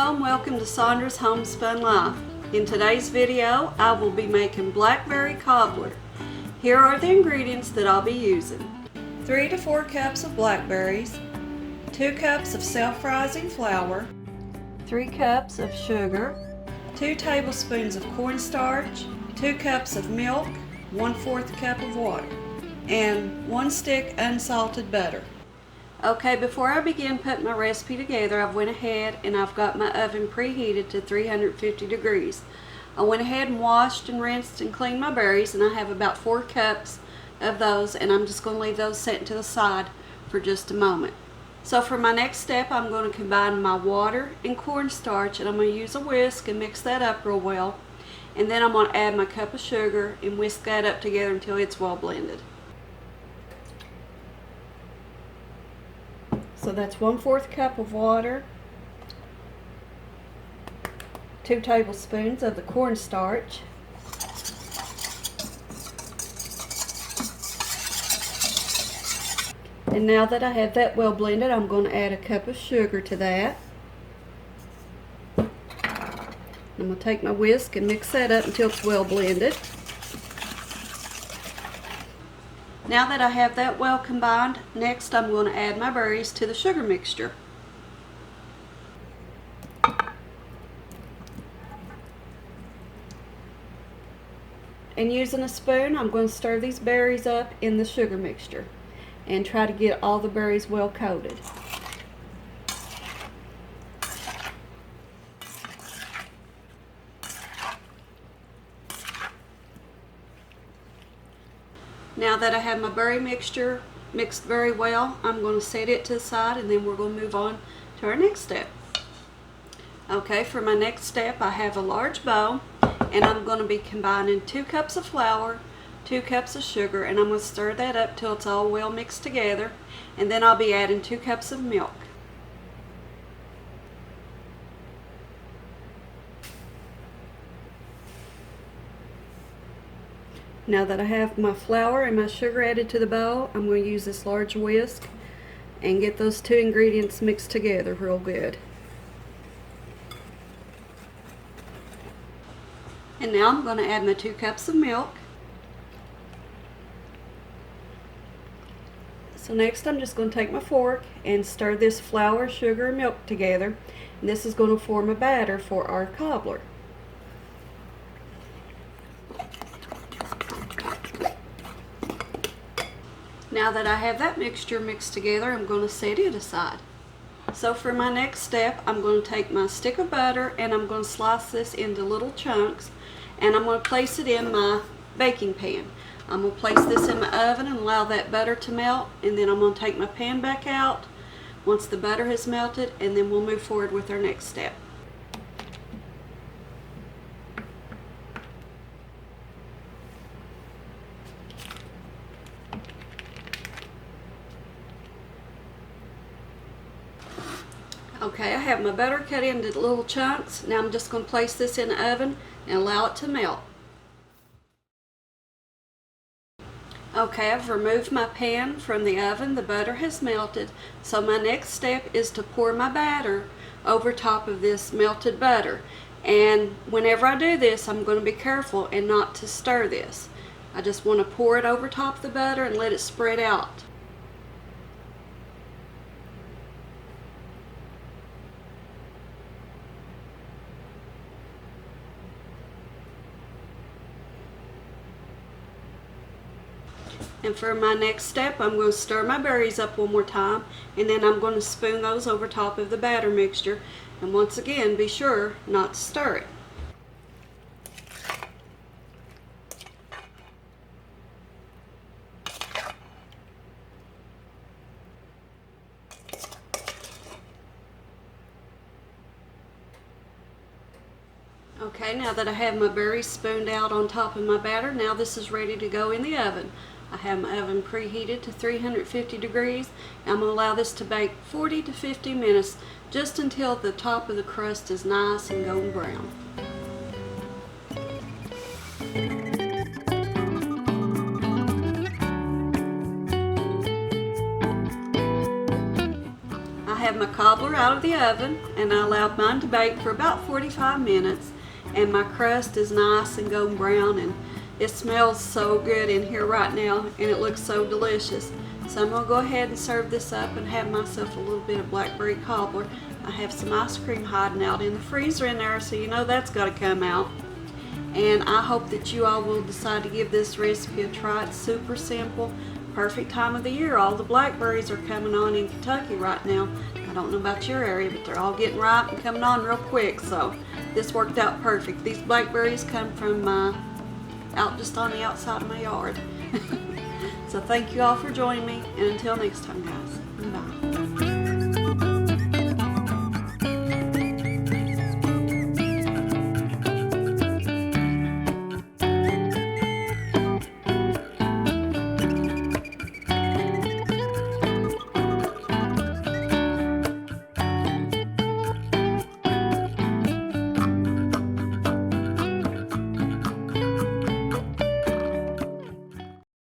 Hello and welcome to Sondra's Homespun Life. In today's video, I will be making blackberry cobbler. Here are the ingredients that I'll be using. 3 to 4 cups of blackberries, 2 cups of self-rising flour, 3 cups of sugar, 2 tablespoons of cornstarch, 2 cups of milk, 1/4 cup of water, and 1 stick unsalted butter. Okay, before I begin putting my recipe together, I've went ahead and I've got my oven preheated to 350 degrees. I went ahead and washed and rinsed and cleaned my berries, and I have about 4 cups of those, and I'm just going to leave those set to the side for just a moment. So for my next step, I'm going to combine my water and cornstarch, and I'm going to use a whisk and mix that up real well. And then I'm going to add my cup of sugar and whisk that up together until it's well blended. So that's 1/4 cup of water, 2 tablespoons of the cornstarch, and now that I have that well blended, I'm going to add a cup of sugar to that. I'm going to take my whisk and mix that up until it's well blended. Now that I have that well combined, next I'm going to add my berries to the sugar mixture. And using a spoon, I'm going to stir these berries up in the sugar mixture and try to get all the berries well coated. Now that I have my berry mixture mixed very well, I'm going to set it to the side, and then we're going to move on to our next step. Okay, for my next step, I have a large bowl, and I'm going to be combining 2 cups of flour, 2 cups of sugar, and I'm going to stir that up till it's all well mixed together, and then I'll be adding 2 cups of milk. Now that I have my flour and my sugar added to the bowl, I'm going to use this large whisk and get those 2 ingredients mixed together real good. And now I'm going to add my 2 cups of milk. So next I'm just going to take my fork and stir this flour, sugar, and milk together. And this is going to form a batter for our cobbler. Now that I have that mixture mixed together, I'm going to set it aside. So for my next step, I'm going to take my stick of butter and I'm going to slice this into little chunks, and I'm going to place it in my baking pan. I'm going to place this in my oven and allow that butter to melt, and then I'm going to take my pan back out once the butter has melted, and then we'll move forward with our next step. Okay, I have my butter cut into little chunks. Now I'm just going to place this in the oven and allow it to melt. Okay, I've removed my pan from the oven. The butter has melted. So my next step is to pour my batter over top of this melted butter. And whenever I do this, I'm going to be careful and not to stir this. I just want to pour it over top of the butter and let it spread out. And for my next step, I'm going to stir my berries up one more time, and then I'm going to spoon those over top of the batter mixture. And once again, be sure not to stir it. Okay, now that I have my berries spooned out on top of my batter, now this is ready to go in the oven. I have my oven preheated to 350 degrees. I'm going to allow this to bake 40 to 50 minutes, just until the top of the crust is nice and golden brown. have my cobbler out of the oven, and I allowed mine to bake for about 45 minutes, and my crust is nice and golden brown, and it smells so good in here right now, and it looks so delicious. So I'm going to go ahead and serve this up and have myself a little bit of blackberry cobbler. I have some ice cream hiding out in the freezer in there, so you know that's got to come out. And I hope that you all will decide to give this recipe a try. It's super simple, perfect time of the year. All the blackberries are coming on in Kentucky right now. I don't know about your area, but they're all getting ripe and coming on real quick, so this worked out perfect. These blackberries come from out just on the outside of my yard. So thank you all for joining me, and until next time, guys, bye.